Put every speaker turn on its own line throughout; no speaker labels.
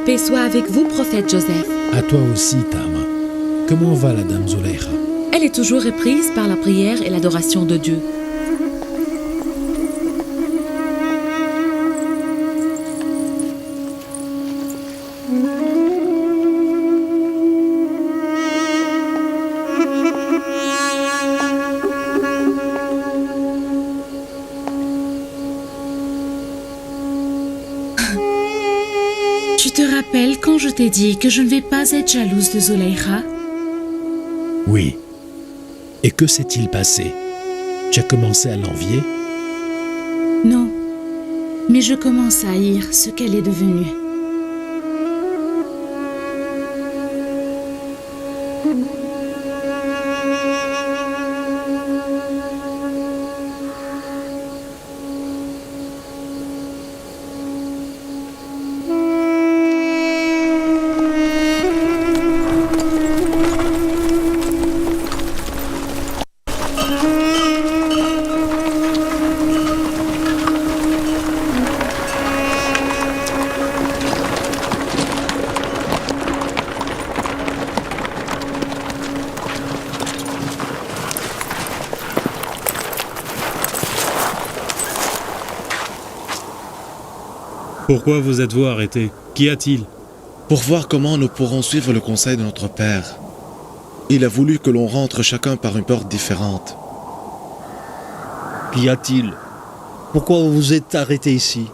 Paix soit avec vous, prophète Joseph.
À toi aussi, Tama. Comment va la dame Zuleika?
Elle est toujours éprise par la prière et l'adoration de Dieu. Tu te rappelles quand je t'ai dit que je ne vais pas être jalouse de Zuleika?
Oui. Et que s'est-il passé? Tu as commencé à l'envier?
Non, mais je commence à haïr ce qu'elle est devenue.
Pourquoi vous êtes-vous arrêté? Qu'y a-t-il?
Pour voir comment nous pourrons suivre le conseil de notre père. Il a voulu que l'on rentre chacun par une porte différente.
Qu'y a-t-il? Pourquoi vous vous êtes arrêté ici?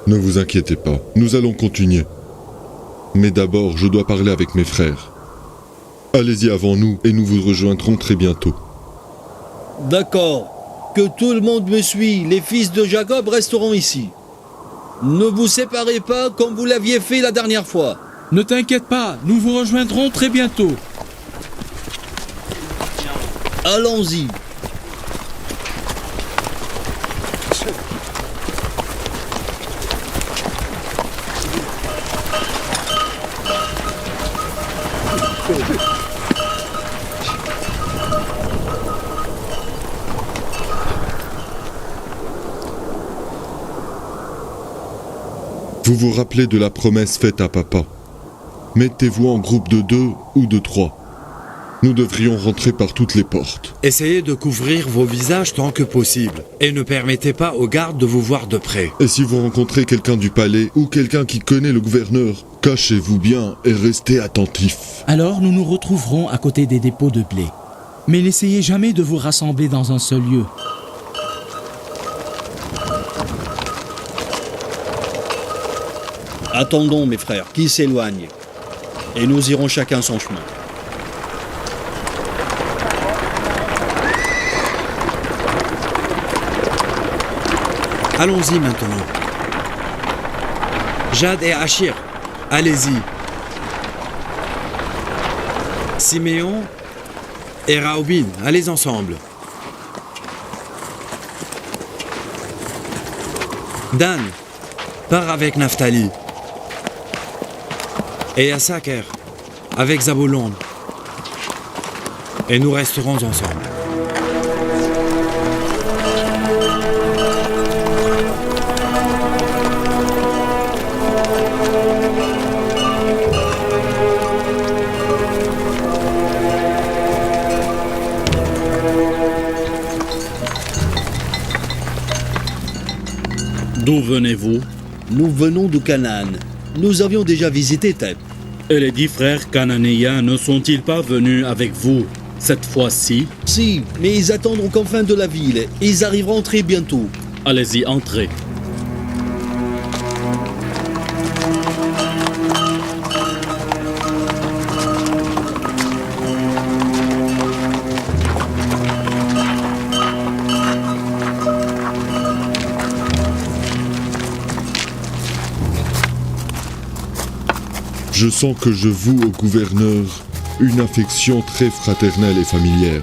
Ne vous inquiétez pas, nous allons continuer. Mais d'abord, je dois parler avec mes frères. Allez-y avant nous et nous vous rejoindrons très bientôt.
D'accord. Que tout le monde me suit. Les fils de Jacob resteront ici. Ne vous séparez pas comme vous l'aviez fait la dernière fois.
Ne t'inquiète pas, nous vous rejoindrons très bientôt.
Allons-y.
Vous vous rappelez de la promesse faite à papa. Mettez-vous en groupe de 2 ou de 3. Nous devrions rentrer par toutes les portes.
Essayez de couvrir vos visages tant que possible. Et ne permettez pas aux gardes de vous voir de près.
Et si vous rencontrez quelqu'un du palais ou quelqu'un qui connaît le gouverneur, cachez-vous bien et restez attentifs.
Alors nous nous retrouverons à côté des dépôts de blé. Mais n'essayez jamais de vous rassembler dans un seul lieu.
Attendons, mes frères, qu'ils s'éloignent. Et nous irons chacun son chemin.
Allons-y maintenant. Jad et Achir, allez-y. Siméon et Raoubin, allez ensemble. Dan, pars avec Naphtali. Et Assaker, avec Zaboulon. Et nous resterons ensemble.
D'où venez-vous?
Nous venons du Canaan. Nous avions déjà visité Thèbes.
Et les 10 frères cananéens ne sont-ils pas venus avec vous cette fois-ci?
Si, mais ils attendront qu'en fin de la ville. Ils arriveront très bientôt.
Allez-y, entrez.
Je sens que je voue au gouverneur une affection très fraternelle et familière.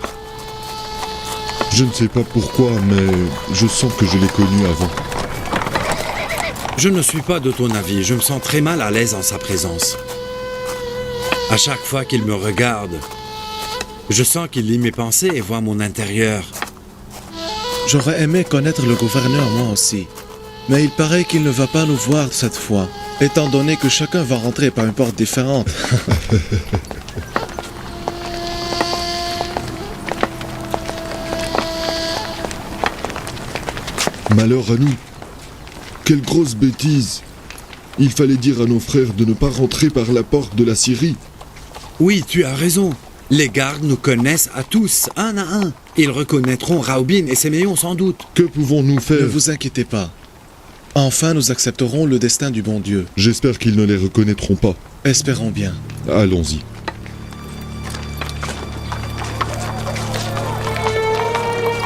Je ne sais pas pourquoi, mais je sens que je l'ai connu avant.
Je ne suis pas de ton avis, je me sens très mal à l'aise en sa présence. À chaque fois qu'il me regarde, je sens qu'il lit mes pensées et voit mon intérieur.
J'aurais aimé connaître le gouverneur moi aussi. Mais il paraît qu'il ne va pas nous voir cette fois, étant donné que chacun va rentrer par une porte différente.
Malheur à nous. Quelle grosse bêtise. Il fallait dire à nos frères de ne pas rentrer par la porte de la Syrie.
Oui, tu as raison. Les gardes nous connaissent à tous, un à un. Ils reconnaîtront Raoubin et Séméon sans doute.
Que pouvons-nous
Ne
faire?
vous inquiétez pas. Enfin, nous accepterons le destin du bon Dieu.
J'espère qu'ils ne les reconnaîtront pas.
Espérons bien.
Allons-y.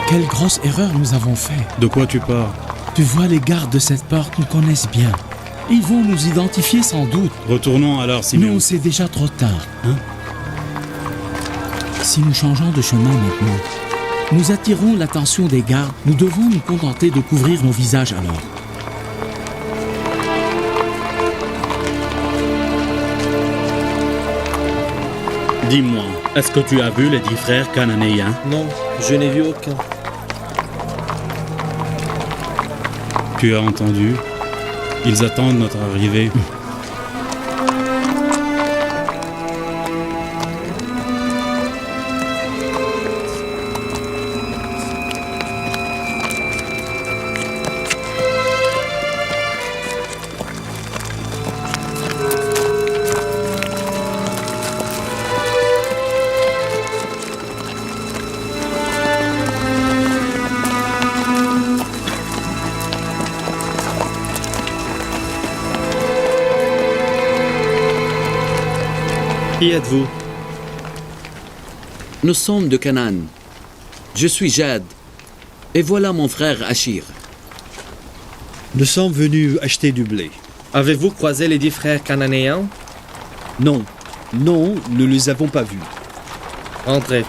Quelle grosse erreur nous avons fait.
De quoi tu parles?
Tu vois, les gardes de cette porte nous connaissent bien. Ils vont nous identifier sans doute.
Retournons alors, Simeon.
Non, c'est déjà trop tard. Hein? Si nous changeons de chemin maintenant, nous attirons l'attention des gardes. Nous devons nous contenter de couvrir nos visages alors.
Dis-moi, est-ce que tu as vu les 10 frères cananéens?
Non, je n'ai vu aucun.
Tu as entendu? Ils attendent notre arrivée. Qui êtes-vous?
Nous sommes de Canaan. Je suis Jad. Et voilà mon frère Achir.
Nous sommes venus acheter du blé.
Avez-vous croisé les 10 frères cananéens?
Non, non, nous ne les avons pas vus.
Entrez.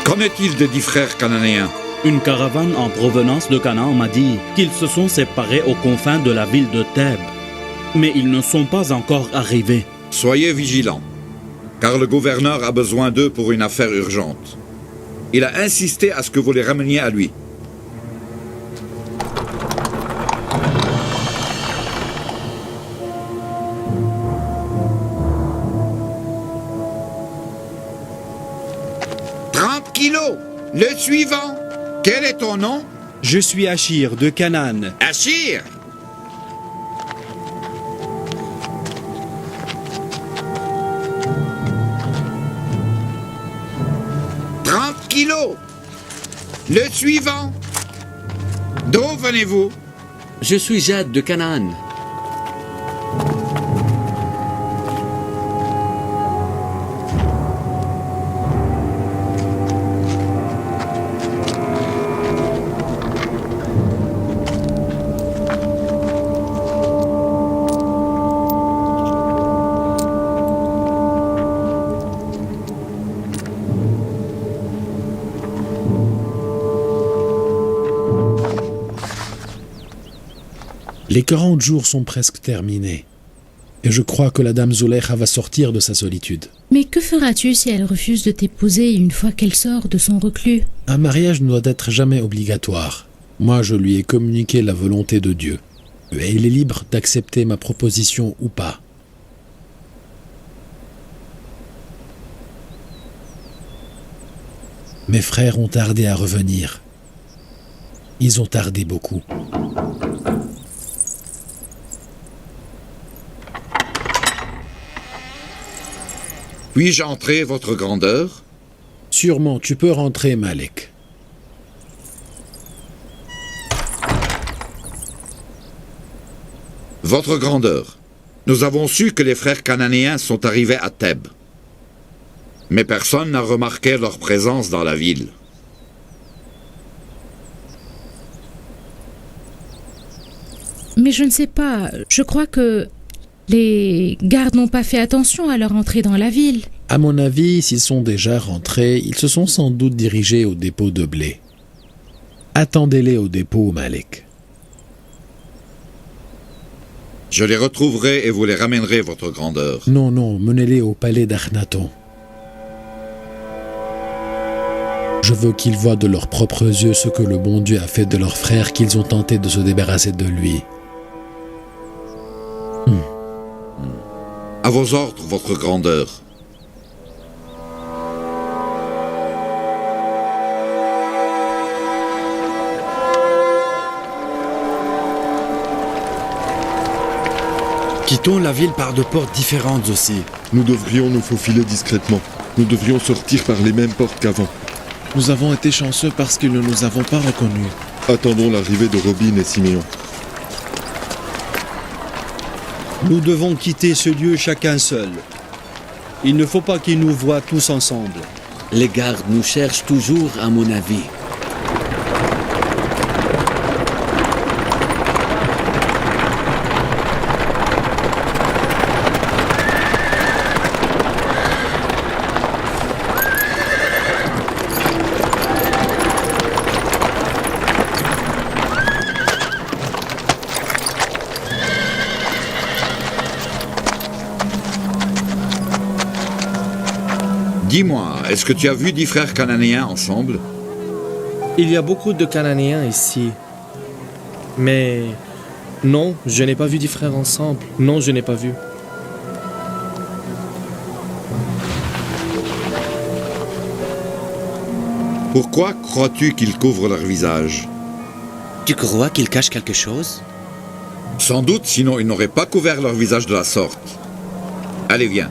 Qu'en est-il des 10 frères cananéens?
Une caravane en provenance de Canaan m'a dit qu'ils se sont séparés aux confins de la ville de Thèbes. Mais ils ne sont pas encore arrivés.
Soyez vigilants, car le gouverneur a besoin d'eux pour une affaire urgente. Il a insisté à ce que vous les rameniez à lui. Kilos. Le suivant. Quel est ton nom?
Je suis Achir de Canaan.
Achir. « 30 kilos. Le suivant. D'où venez-vous?
Je suis Jad de Canaan.
Les 40 jours sont presque terminés. Et je crois que la dame Zulekha va sortir de sa solitude.
Mais que feras-tu si elle refuse de t'épouser une fois qu'elle sort de son reclus?
Un mariage ne doit être jamais obligatoire. Moi, je lui ai communiqué la volonté de Dieu. Et il est libre d'accepter ma proposition ou pas. Mes frères ont tardé à revenir. Ils ont tardé beaucoup.
Puis-je entrer, votre grandeur?
Sûrement, tu peux rentrer, Malek.
Votre grandeur, nous avons su que les frères cananéens sont arrivés à Thèbes. Mais personne n'a remarqué leur présence dans la ville.
Mais je ne sais pas, je crois que les gardes n'ont pas fait attention à leur entrée dans la ville.
À mon avis, s'ils sont déjà rentrés, ils se sont sans doute dirigés au dépôt de blé. Attendez-les au dépôt, Malik.
Je les retrouverai et vous les ramènerez, votre grandeur.
Non, non, menez-les au palais d'Akhenaton. Je veux qu'ils voient de leurs propres yeux ce que le bon Dieu a fait de leur frère, qu'ils ont tenté de se débarrasser de lui.
À vos ordres, votre grandeur.
Quittons la ville par deux portes différentes aussi.
Nous devrions nous faufiler discrètement. Nous devrions sortir par les mêmes portes qu'avant.
Nous avons été chanceux parce que nous ne nous avons pas reconnus.
Attendons l'arrivée de Robin et Siméon.
Nous devons quitter ce lieu chacun seul. Il ne faut pas qu'ils nous voient tous ensemble.
Les gardes nous cherchent toujours, à mon avis.
Dis-moi, est-ce que tu as vu 10 frères cananéens ensemble?
Il y a beaucoup de Cananéens ici. Mais non, je n'ai pas vu 10 frères ensemble. Non, je n'ai pas vu.
Pourquoi crois-tu qu'ils couvrent leur visage?
Tu crois qu'ils cachent quelque chose?
Sans doute, sinon ils n'auraient pas couvert leur visage de la sorte. Allez, viens.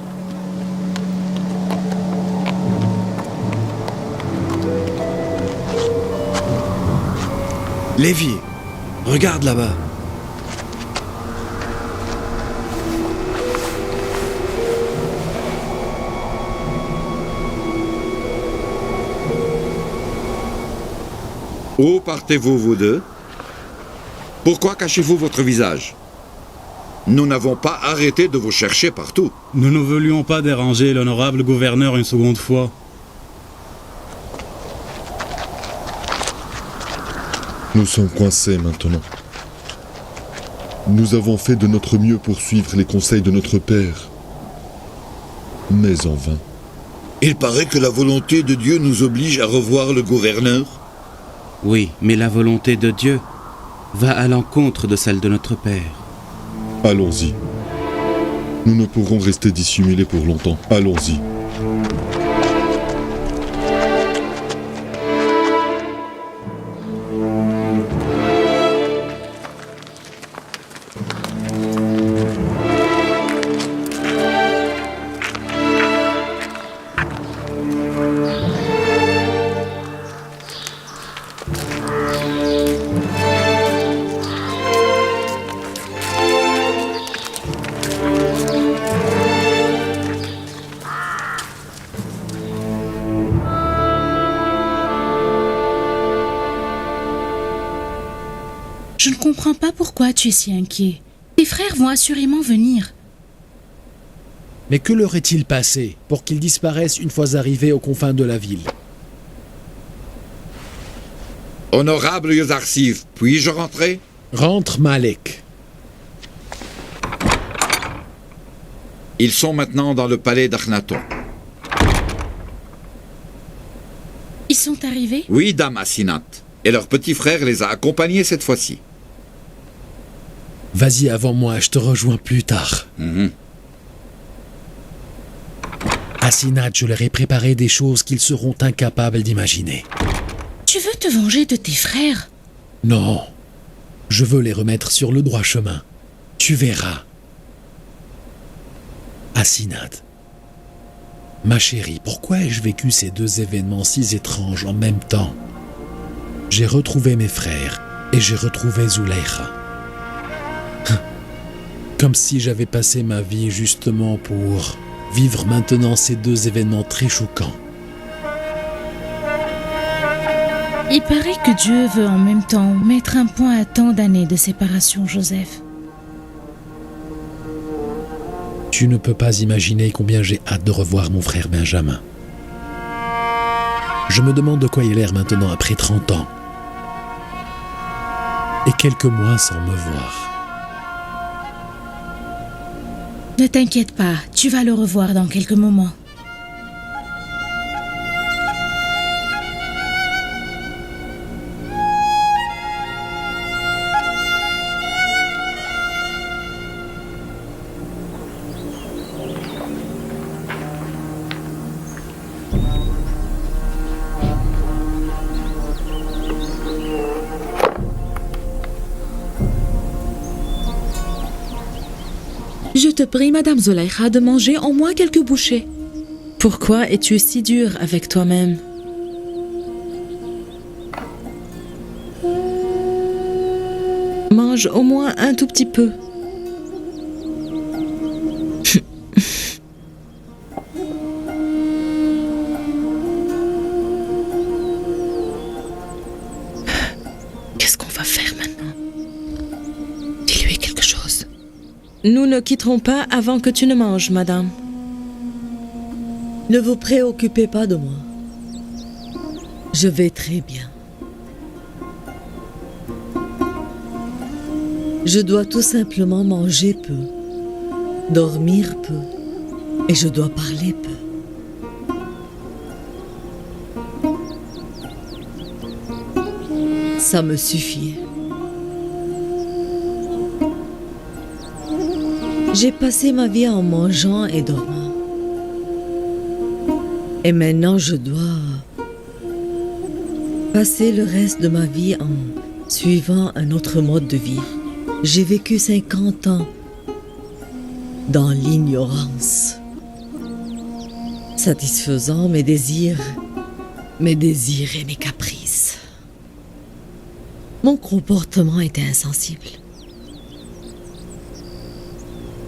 Lévi, regarde là-bas.
Où partez-vous, vous deux? Pourquoi cachez-vous votre visage? Nous n'avons pas arrêté de vous chercher partout.
Nous ne voulions pas déranger l'honorable gouverneur une seconde fois.
Nous sommes coincés maintenant. Nous avons fait de notre mieux pour suivre les conseils de notre père. Mais en vain.
Il paraît que la volonté de Dieu nous oblige à revoir le gouverneur.
Oui, mais la volonté de Dieu va à l'encontre de celle de notre Père.
Allons-y. Nous ne pourrons rester dissimulés pour longtemps. Allons-y.
Je ne comprends pas pourquoi tu es si inquiet. Tes frères vont assurément venir.
Mais que leur est-il passé pour qu'ils disparaissent une fois arrivés aux confins de la ville?
Honorable Yosarsif, puis-je rentrer?
Rentre, Malek.
Ils sont maintenant dans le palais d'Akhenaton.
Ils sont arrivés?
Oui, dame Asinat. Et leur petit frère les a accompagnés cette fois-ci.
Vas-y avant moi, je te rejoins plus tard. Asinat, je leur ai préparé des choses qu'ils seront incapables d'imaginer.
Tu veux te venger de tes frères?
Non, je veux les remettre sur le droit chemin. Tu verras. Asinat, ma chérie, pourquoi ai-je vécu ces deux événements si étranges en même temps? J'ai retrouvé mes frères et j'ai retrouvé Zulaykha. Comme si j'avais passé ma vie justement pour vivre maintenant ces deux événements très choquants.
Il paraît que Dieu veut en même temps mettre un point à tant d'années de séparation, Joseph.
Tu ne peux pas imaginer combien j'ai hâte de revoir mon frère Benjamin. Je me demande de quoi il a l'air maintenant après 30 ans. et quelques mois sans me voir.
Ne t'inquiète pas, tu vas le revoir dans quelques moments.
Je te prie, Madame Zulaykha, de manger au moins quelques bouchées. Pourquoi es-tu si dure avec toi-même? Mange au moins un tout petit peu. Qu'est-ce qu'on va faire maintenant? Dis-lui quelque chose. Nous ne quitterons pas avant que tu ne manges, madame.
Ne vous préoccupez pas de moi. Je vais très bien. Je dois tout simplement manger peu, dormir peu, et je dois parler peu. Ça me suffit. J'ai passé ma vie en mangeant et dormant. Et maintenant, je dois passer le reste de ma vie en suivant un autre mode de vie. J'ai vécu 50 ans dans l'ignorance, satisfaisant mes désirs et mes caprices. Mon comportement était insensible.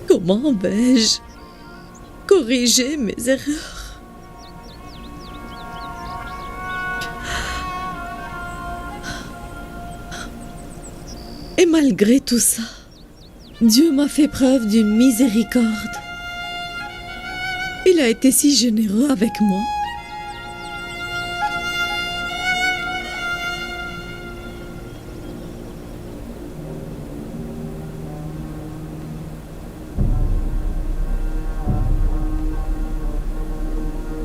Comment vais-je corriger mes erreurs? Et malgré tout ça, Dieu m'a fait preuve d'une miséricorde. Il a été si généreux avec moi.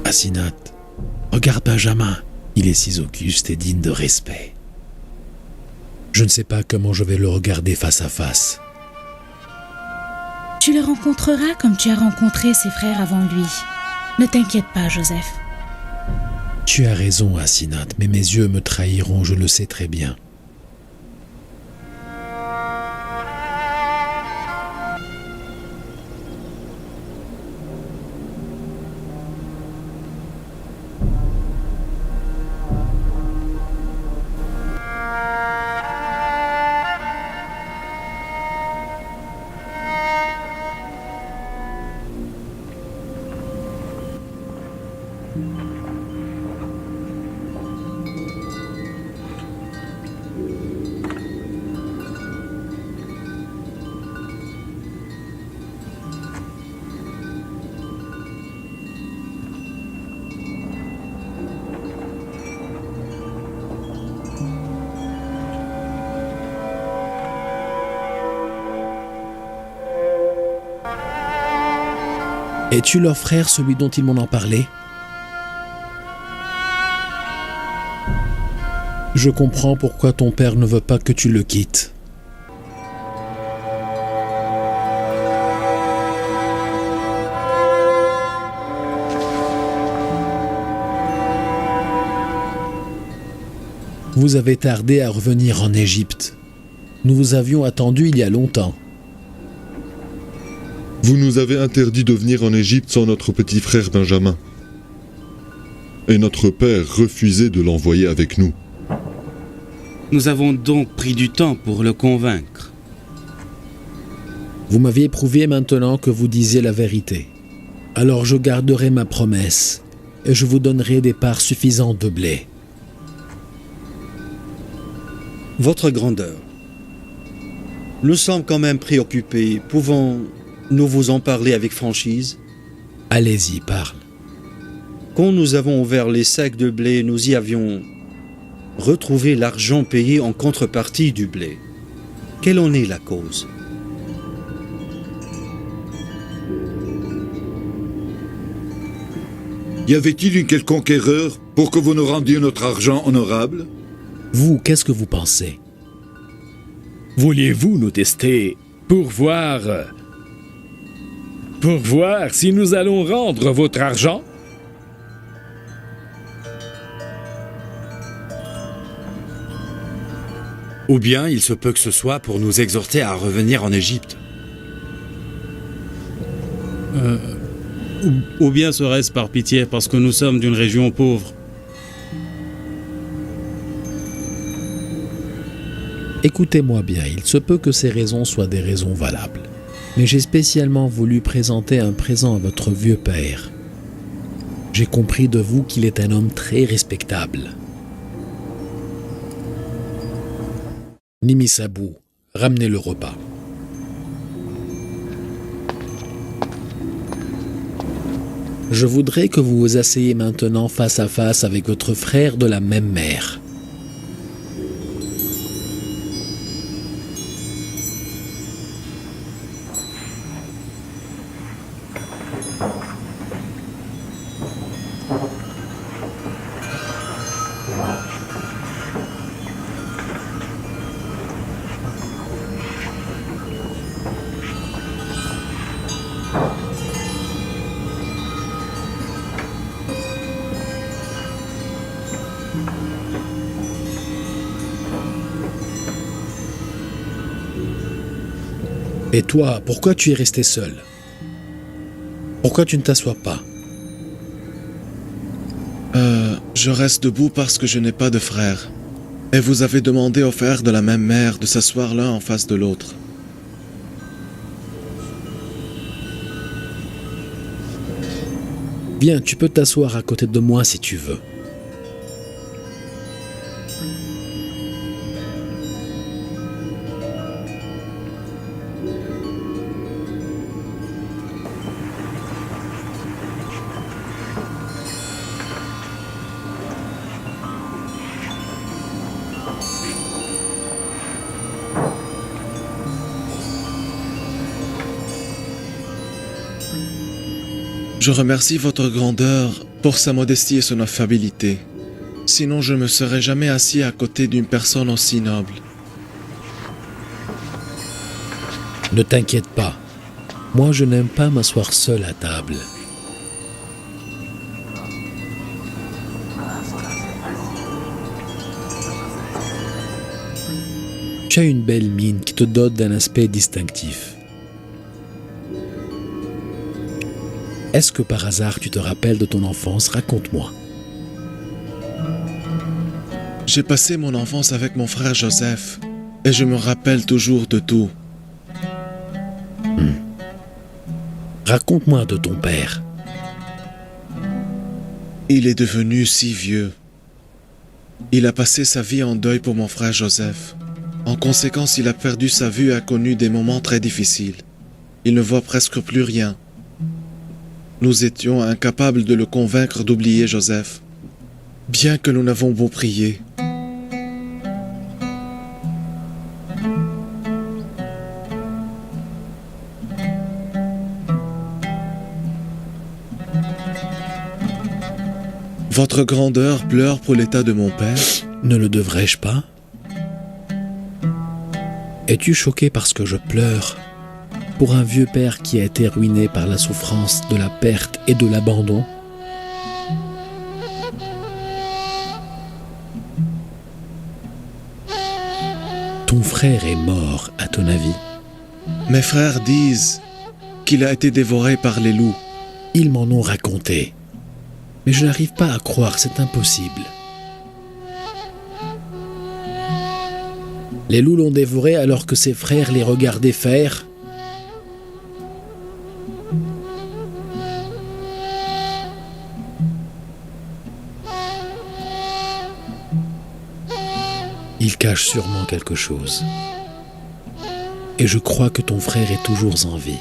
Asinat, regarde Benjamin. Il est si auguste et digne de respect. Je ne sais pas comment je vais le regarder face à face.
Tu le rencontreras comme tu as rencontré ses frères avant lui. Ne t'inquiète pas, Joseph.
Tu as raison, Asinat, mais mes yeux me trahiront, je le sais très bien. Es-tu leur frère, celui dont ils m'ont parlé? Je comprends pourquoi ton père ne veut pas que tu le quittes. Vous avez tardé à revenir en Égypte. Nous vous avions attendu il y a longtemps.
Vous nous avez interdit de venir en Égypte sans notre petit frère Benjamin. Et notre père refusait de l'envoyer avec nous.
Nous avons donc pris du temps pour le convaincre.
Vous m'aviez prouvé maintenant que vous disiez la vérité. Alors je garderai ma promesse et je vous donnerai des parts suffisantes de blé.
Votre grandeur, nous sommes quand même préoccupés. Pouvons-nous vous en parler avec franchise?
Allez-y, parle.
Quand nous avons ouvert les sacs de blé, nous y avions retrouvé l'argent payé en contrepartie du blé.
quelle en est la cause?
Y avait-il une quelconque erreur pour que vous nous rendiez notre argent honorable?
Vous, qu'est-ce que vous pensez?
Vouliez-vous nous tester pour voir si nous allons rendre votre argent?
Ou bien il se peut que ce soit pour nous exhorter à revenir en Égypte.
Ou bien serait-ce par pitié parce que nous sommes d'une région pauvre?
Écoutez-moi bien, il se peut que ces raisons soient des raisons valables. Mais j'ai spécialement voulu présenter un présent à votre vieux père. J'ai compris de vous qu'il est un homme très respectable. Nimisabou, ramenez le repas. Je voudrais que vous vous asseyez maintenant face à face avec votre frère de la même mère. Et toi, pourquoi tu es resté seul? Pourquoi tu ne t'assois pas?
Je reste debout parce que je n'ai pas de frère. Et vous avez demandé aux frères de la même mère de s'asseoir l'un en face de l'autre.
Viens, tu peux t'asseoir à côté de moi si tu veux.
Je remercie votre grandeur pour sa modestie et son affabilité. Sinon, je ne me serais jamais assis à côté d'une personne aussi noble.
Ne t'inquiète pas. Moi, je n'aime pas m'asseoir seul à table. Tu as une belle mine qui te dote d'un aspect distinctif. Est-ce que par hasard tu te rappelles de ton enfance? Raconte-moi.
J'ai passé mon enfance avec mon frère Joseph et je me rappelle toujours de tout.
Raconte-moi de ton père.
Il est devenu si vieux. Il a passé sa vie en deuil pour mon frère Joseph. En conséquence, il a perdu sa vue et a connu des moments très difficiles. Il ne voit presque plus rien. Nous étions incapables de le convaincre d'oublier Joseph, bien que nous n'avons beau prier. Votre grandeur pleure pour l'état de mon père?
Ne le devrais-je pas? Es-tu choqué parce que je pleure? Pour un vieux père qui a été ruiné par la souffrance de la perte et de l'abandon? Ton frère est mort, à ton avis?
Mes frères disent qu'il a été dévoré par les loups.
Ils m'en ont raconté. Mais je n'arrive pas à croire, c'est impossible. Les loups l'ont dévoré alors que ses frères les regardaient faire. Il cache sûrement quelque chose. Et je crois que ton frère est toujours en vie.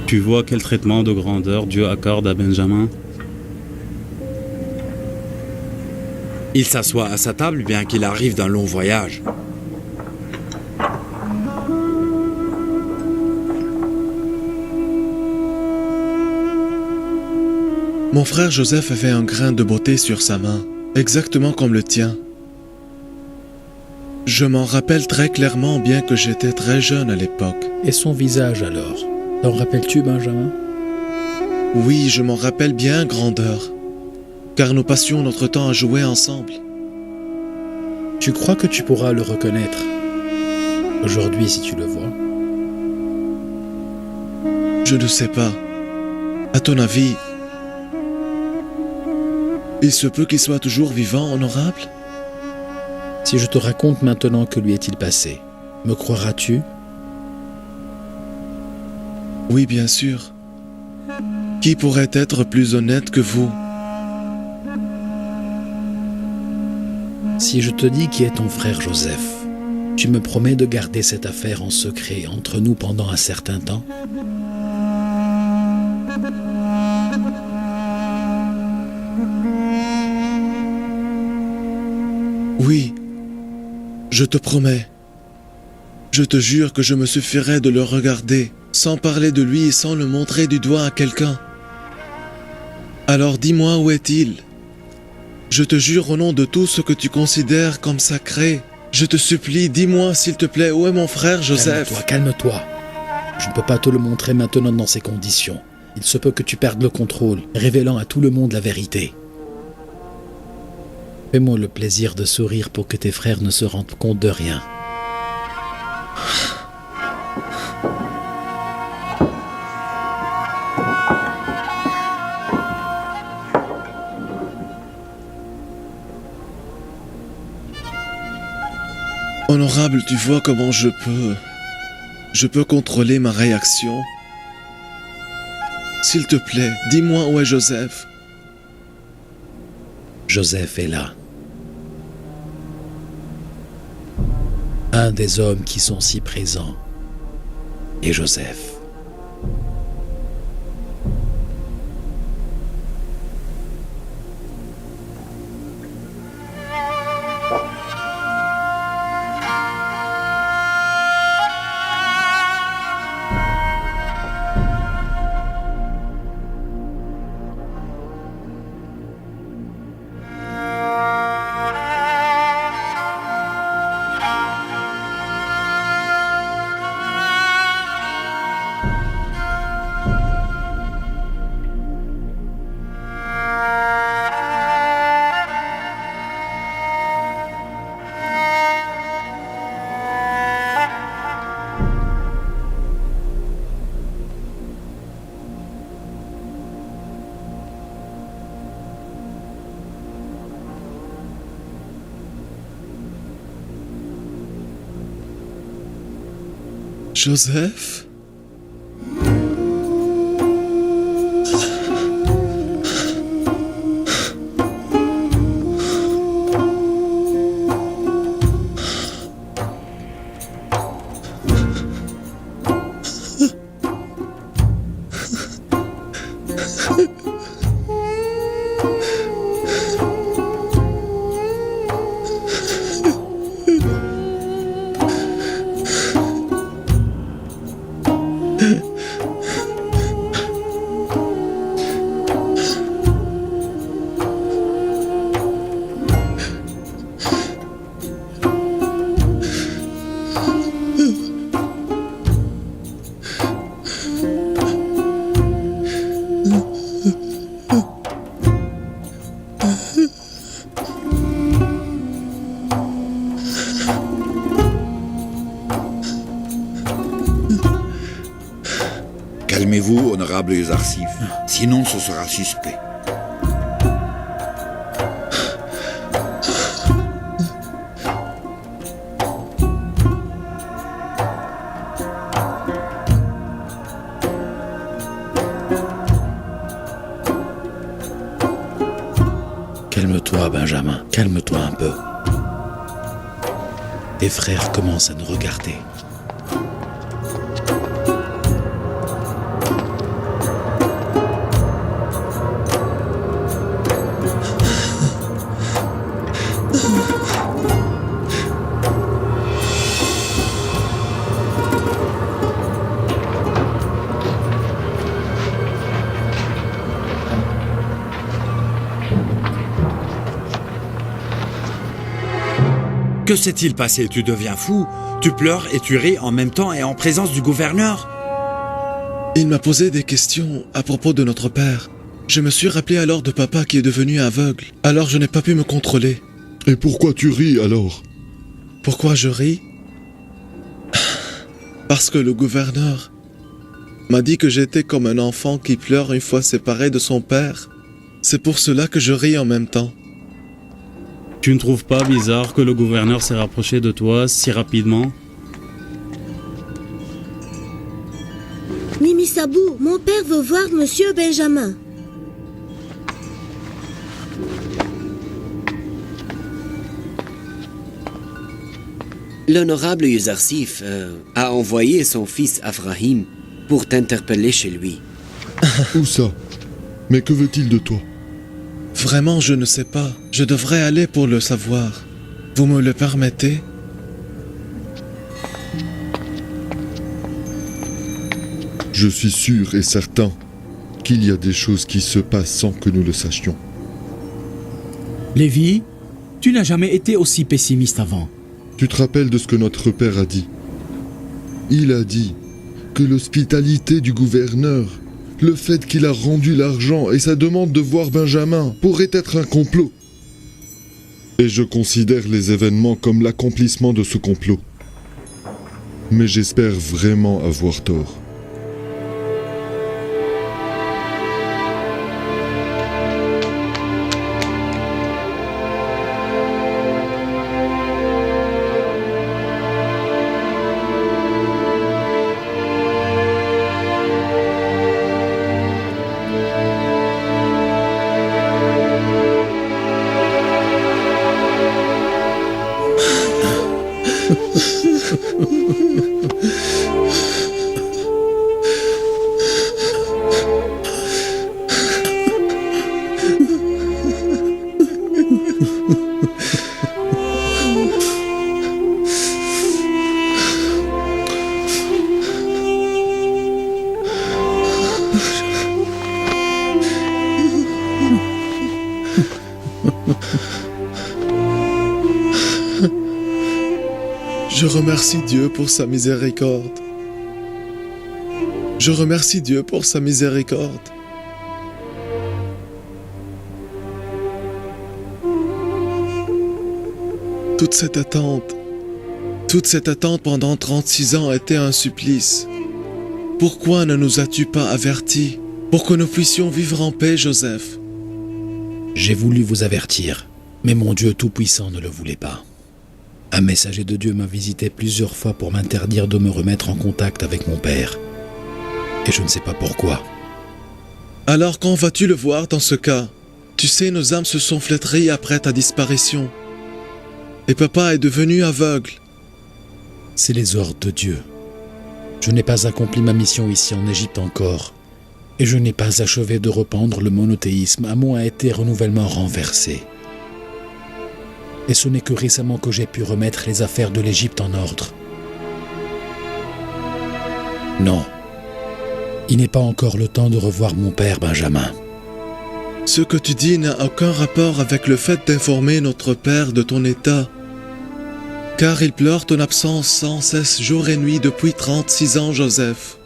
Tu vois quel traitement de grandeur Dieu accorde à Benjamin?
Il s'assoit à sa table bien qu'il arrive d'un long voyage.
Mon frère Joseph avait un grain de beauté sur sa main, exactement comme le tien. Je m'en rappelle très clairement bien que j'étais très jeune à l'époque.
Et son visage alors? T'en rappelles-tu, Benjamin?
Oui, je m'en rappelle bien, grandeur, car nous passions notre temps à jouer ensemble.
Tu crois que tu pourras le reconnaître aujourd'hui si tu le vois?
Je ne sais pas. À ton avis, il se peut qu'il soit toujours vivant, honorable?
Si je te raconte maintenant que lui est-il passé, me croiras-tu?
Oui, bien sûr. Qui pourrait être plus honnête que vous?
Si je te dis qui est ton frère Joseph, tu me promets de garder cette affaire en secret entre nous pendant un certain temps?
Oui, je te promets. Je te jure que je me suffirai de le regarder, sans parler de lui et sans le montrer du doigt à quelqu'un. Alors dis-moi où est-il? Je te jure au nom de tout ce que tu considères comme sacré. Je te supplie, dis-moi s'il te plaît, où est mon frère Joseph?
Calme-toi, calme-toi. Je ne peux pas te le montrer maintenant dans ces conditions. Il se peut que tu perdes le contrôle, révélant à tout le monde la vérité. Fais-moi le plaisir de sourire pour que tes frères ne se rendent compte de rien.
Honorable, tu vois comment je peux contrôler ma réaction? S'il te plaît, dis-moi où est Joseph?
Joseph est là. Un des hommes qui sont si présents est Joseph.
Joseph?
Taisez-vous, honorable Yuzarsif, sinon ce sera suspect.
Calme-toi, Benjamin, calme-toi un peu. Tes frères commencent à nous regarder.
Que s'est-il passé? Tu deviens fou? Tu pleures et tu ris en même temps et en présence du gouverneur?
Il m'a posé des questions à propos de notre père. Je me suis rappelé alors de papa qui est devenu aveugle. Alors je n'ai pas pu me contrôler.
Et pourquoi tu ris alors?
Pourquoi je ris? Parce que le gouverneur m'a dit que j'étais comme un enfant qui pleure une fois séparé de son père. C'est pour cela que je ris en même temps.
Tu ne trouves pas bizarre que le gouverneur s'est rapproché de toi si rapidement?
Mimi Sabou, mon père veut voir Monsieur Benjamin.
L'honorable Yuzarsif a envoyé son fils Afrahim pour t'interpeller chez lui.
Où ça? Mais que veut-il de toi?
Vraiment, je ne sais pas. Je devrais aller pour le savoir. Vous me le permettez?
Je suis sûr et certain qu'il y a des choses qui se passent sans que nous le sachions.
Lévi, tu n'as jamais été aussi pessimiste avant.
Tu te rappelles de ce que notre père a dit? Il a dit que l'hospitalité du gouverneur, le fait qu'il a rendu l'argent et sa demande de voir Benjamin pourrait être un complot. Et je considère les événements comme l'accomplissement de ce complot. Mais j'espère vraiment avoir tort.
Je remercie Dieu pour sa miséricorde. Je remercie Dieu pour sa miséricorde. Toute cette attente pendant 36 ans a été un supplice. Pourquoi ne nous as-tu pas avertis pour que nous puissions vivre en paix, Joseph?
J'ai voulu vous avertir, mais mon Dieu Tout-Puissant ne le voulait pas. Un messager de Dieu m'a visité plusieurs fois pour m'interdire de me remettre en contact avec mon père. Et je ne sais pas pourquoi.
Alors quand vas-tu le voir dans ce cas? Tu sais, nos âmes se sont flétries après ta disparition. Et papa est devenu aveugle.
C'est les ordres de Dieu. Je n'ai pas accompli ma mission ici en Égypte encore. Et je n'ai pas achevé de rependre le monothéisme à moins été renouvellement renversé. Et ce n'est que récemment que j'ai pu remettre les affaires de l'Égypte en ordre. Non, il n'est pas encore le temps de revoir mon père, Benjamin.
Ce que tu dis n'a aucun rapport avec le fait d'informer notre père de ton état. Car il pleure ton absence sans cesse jour et nuit depuis 36 ans, Joseph.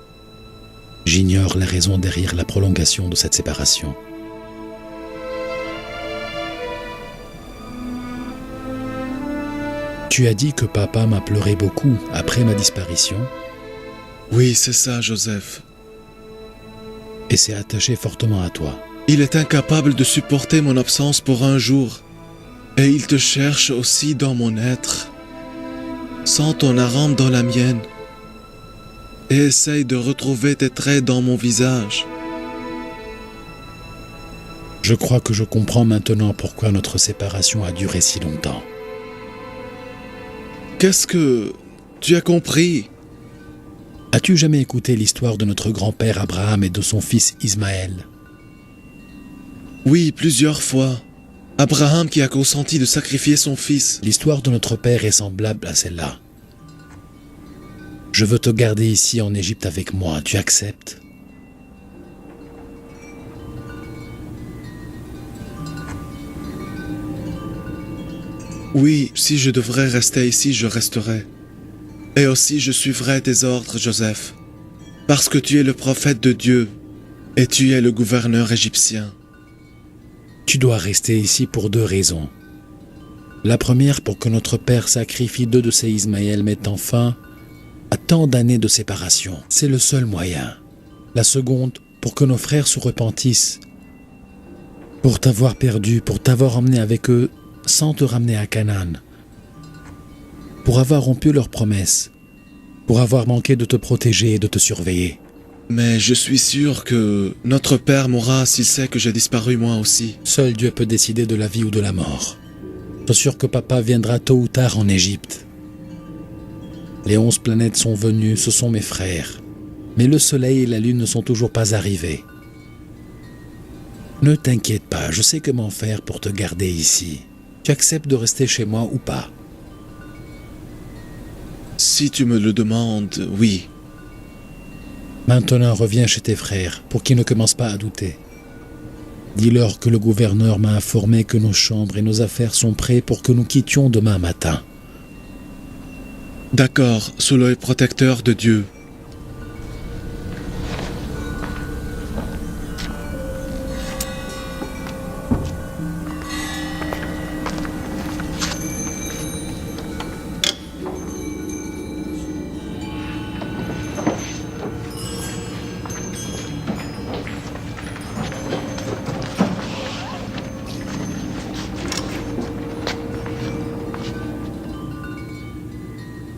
J'ignore la raison derrière la prolongation de cette séparation. Tu as dit que papa m'a pleuré beaucoup après ma disparition?
Oui, c'est ça, Joseph.
et s'est attaché fortement à toi.
Il est incapable de supporter mon absence pour un jour. Et il te cherche aussi dans mon être. Sens ton arôme dans la mienne. Et essaye de retrouver tes traits dans mon visage.
Je crois que je comprends maintenant pourquoi notre séparation a duré si longtemps.
Qu'est-ce que tu as compris?
As-tu jamais écouté l'histoire de notre grand-père Abraham et de son fils Ismaël?
Oui, plusieurs fois. Abraham qui a consenti de sacrifier son fils.
L'histoire de notre père est semblable à celle-là. Je veux te garder ici en Égypte avec moi. Tu acceptes?
Oui, si je devrais rester ici, je resterai. Et aussi je suivrai tes ordres, Joseph. Parce que tu es le prophète de Dieu et tu es le gouverneur égyptien.
Tu dois rester ici pour 2 raisons. La première, pour que notre père sacrifie 2 de ses Ismaël, mettant fin à tant d'années de séparation. C'est le seul moyen. La seconde, pour que nos frères se repentissent. Pour t'avoir perdu, pour t'avoir emmené avec eux sans te ramener à Canaan. Pour avoir rompu leurs promesses. Pour avoir manqué de te protéger et de te surveiller.
Mais je suis sûr que notre père mourra s'il sait que j'ai disparu moi aussi.
Seul Dieu peut décider de la vie ou de la mort. Je suis sûr que papa viendra tôt ou tard en Égypte. Les 11 planètes sont venues, ce sont mes frères. Mais le soleil et la lune ne sont toujours pas arrivés. Ne t'inquiète pas, je sais comment faire pour te garder ici. Tu acceptes de rester chez moi ou pas?
Si tu me le demandes, oui.
Maintenant, reviens chez tes frères, pour qu'ils ne commencent pas à douter. Dis-leur que le gouverneur m'a informé que nos chambres et nos affaires sont prêts pour que nous quittions demain matin.
D'accord, sous l'œil protecteur de Dieu.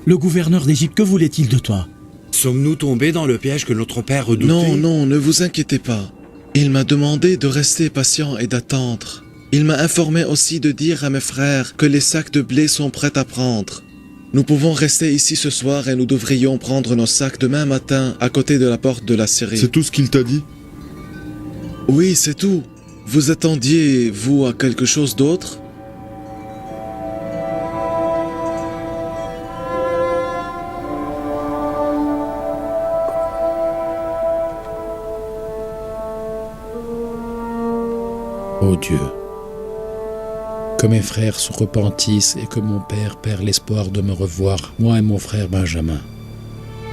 Le gouverneur d'Égypte, que voulait-il de toi?
Sommes-nous tombés dans le piège que notre père redoutait?
Non, non, ne vous inquiétez pas. Il m'a demandé de rester patient et d'attendre. Il m'a informé aussi de dire à mes frères que les sacs de blé sont prêts à prendre. Nous pouvons rester ici ce soir et nous devrions prendre nos sacs demain matin à côté de la porte de la Syrie.
C'est tout ce qu'il t'a dit?
Oui, c'est tout. Vous attendiez, vous, à quelque chose d'autre?
Ô Dieu, que mes frères se repentissent et que mon père perd l'espoir de me revoir, moi et mon frère Benjamin.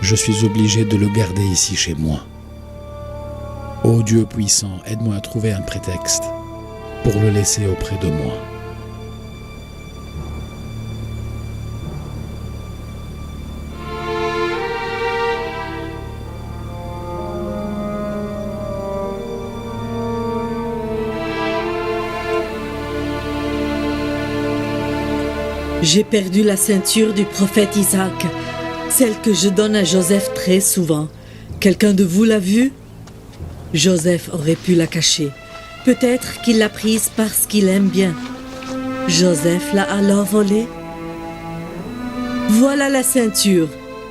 Je suis obligé de le garder ici chez moi. Ô Dieu puissant, aide-moi à trouver un prétexte pour le laisser auprès de moi.
J'ai perdu la ceinture du prophète Isaac, celle que je donne à Joseph très souvent. Quelqu'un de vous l'a vue? Joseph aurait pu la cacher. Peut-être qu'il l'a prise parce qu'il aime bien. Joseph l'a alors volée. Voilà la ceinture.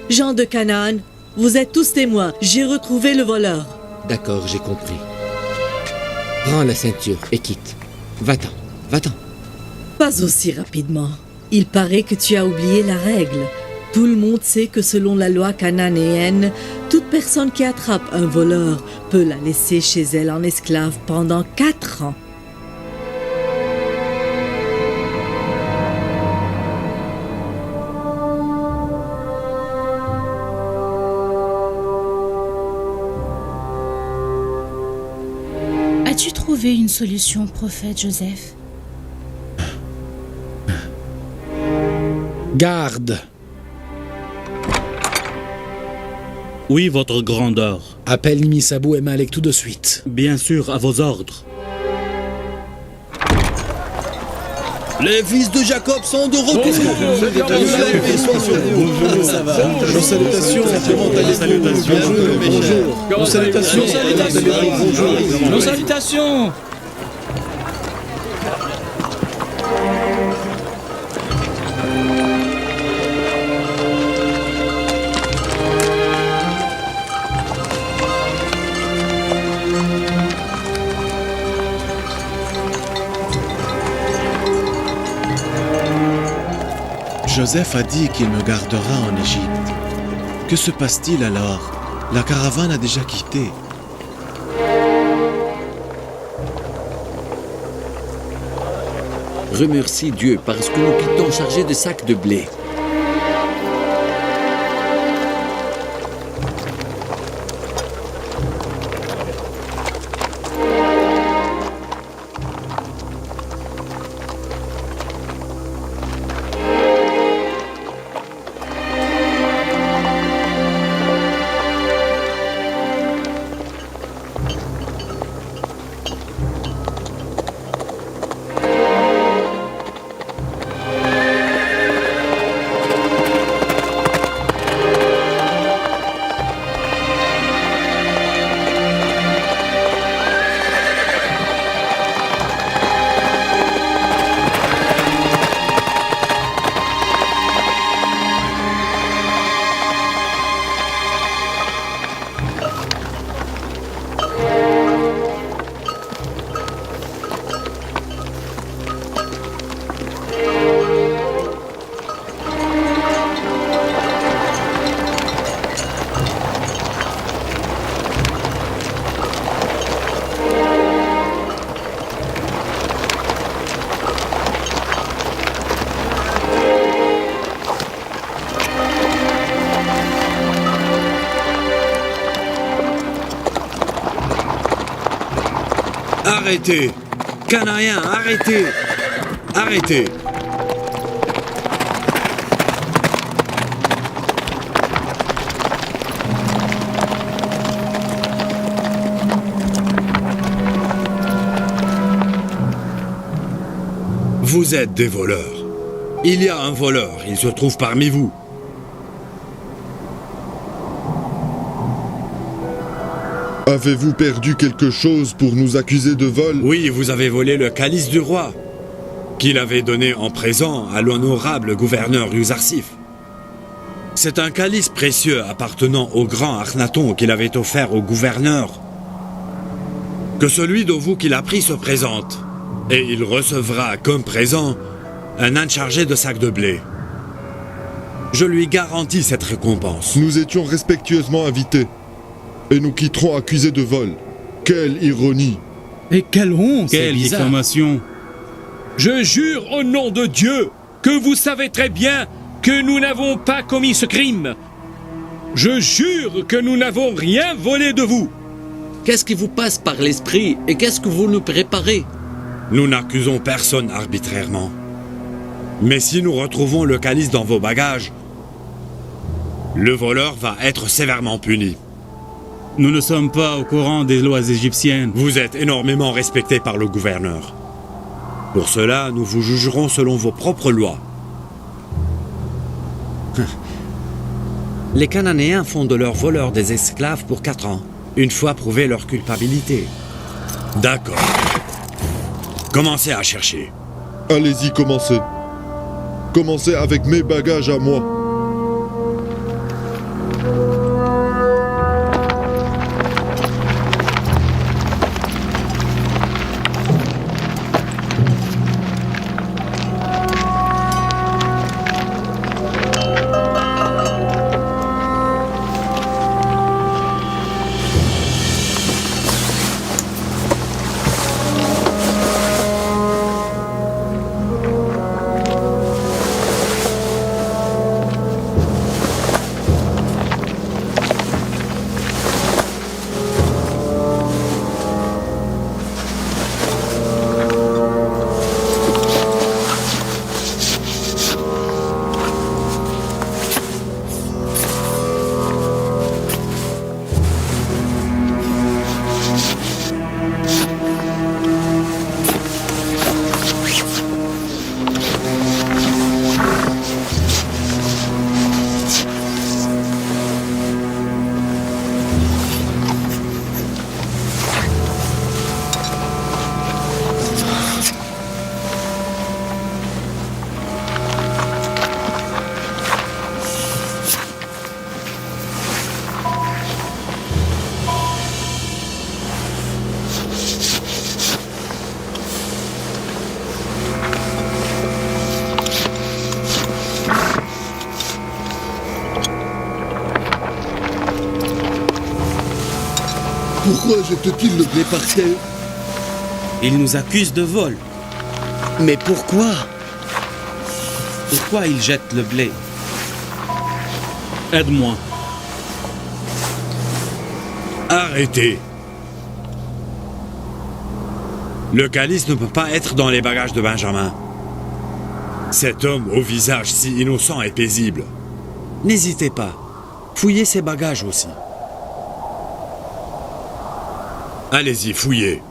Gens de Canaan, vous êtes tous témoins. J'ai retrouvé le voleur.
D'accord, j'ai compris. Prends la ceinture et quitte. Va-t'en, va-t'en.
Pas aussi rapidement. Il paraît que tu as oublié la règle. Tout le monde sait que selon la loi cananéenne, toute personne qui attrape un voleur peut la laisser chez elle en esclave pendant 4 ans.
As-tu trouvé une solution, prophète Joseph?
Garde!
Oui, votre grandeur.
Appelle Nimisabou et Malek tout de suite.
Bien sûr, à vos ordres.
Les fils de Jacob sont de retour. Nos salutations. Nos salutations.
Nos salutations.
Joseph a dit qu'il me gardera en Égypte. Que se passe-t-il alors? La caravane a déjà quitté.
Remercie Dieu parce que nous quittons chargés de sacs de blé.
Arrêtez! Cananéens, arrêtez! Arrêtez! Vous êtes des voleurs. Il y a un voleur, il se trouve parmi vous.
Avez-vous perdu quelque chose pour nous accuser de vol?
Oui, vous avez volé le calice du roi, qu'il avait donné en présent à l'honorable gouverneur Yuzarsif. C'est un calice précieux appartenant au grand Akhenaton qu'il avait offert au gouverneur. Que celui de vous qui l'a pris se présente, et il recevra comme présent un âne chargé de sacs de blé. Je lui garantis cette récompense.
Nous étions respectueusement invités. Et nous quitterons accusés de vol. Quelle ironie!
Et quelle honte!
Quelle diffamation!
Je jure au nom de Dieu que vous savez très bien que nous n'avons pas commis ce crime. Je jure que nous n'avons rien volé de vous.
Qu'est-ce qui vous passe par l'esprit et qu'est-ce que vous nous préparez?
Nous n'accusons personne arbitrairement. Mais si nous retrouvons le calice dans vos bagages, le voleur va être sévèrement puni.
Nous ne sommes pas au courant des lois égyptiennes.
Vous êtes énormément respecté par le gouverneur. Pour cela, nous vous jugerons selon vos propres lois. Les Cananéens font de leurs voleurs des esclaves pour 4 ans, une fois prouvé leur culpabilité. D'accord. Commencez à chercher.
Allez-y, commencez. Commencez avec mes bagages à moi.
Pourquoi jette-t-il le blé par terre?
Il nous accuse de vol.
Mais pourquoi?
Pourquoi il jette le blé?
Aide-moi.
Arrêtez. Le calice ne peut pas être dans les bagages de Benjamin. Cet homme au visage si innocent et paisible. N'hésitez pas. Fouillez ses bagages aussi. Allez-y, fouillez.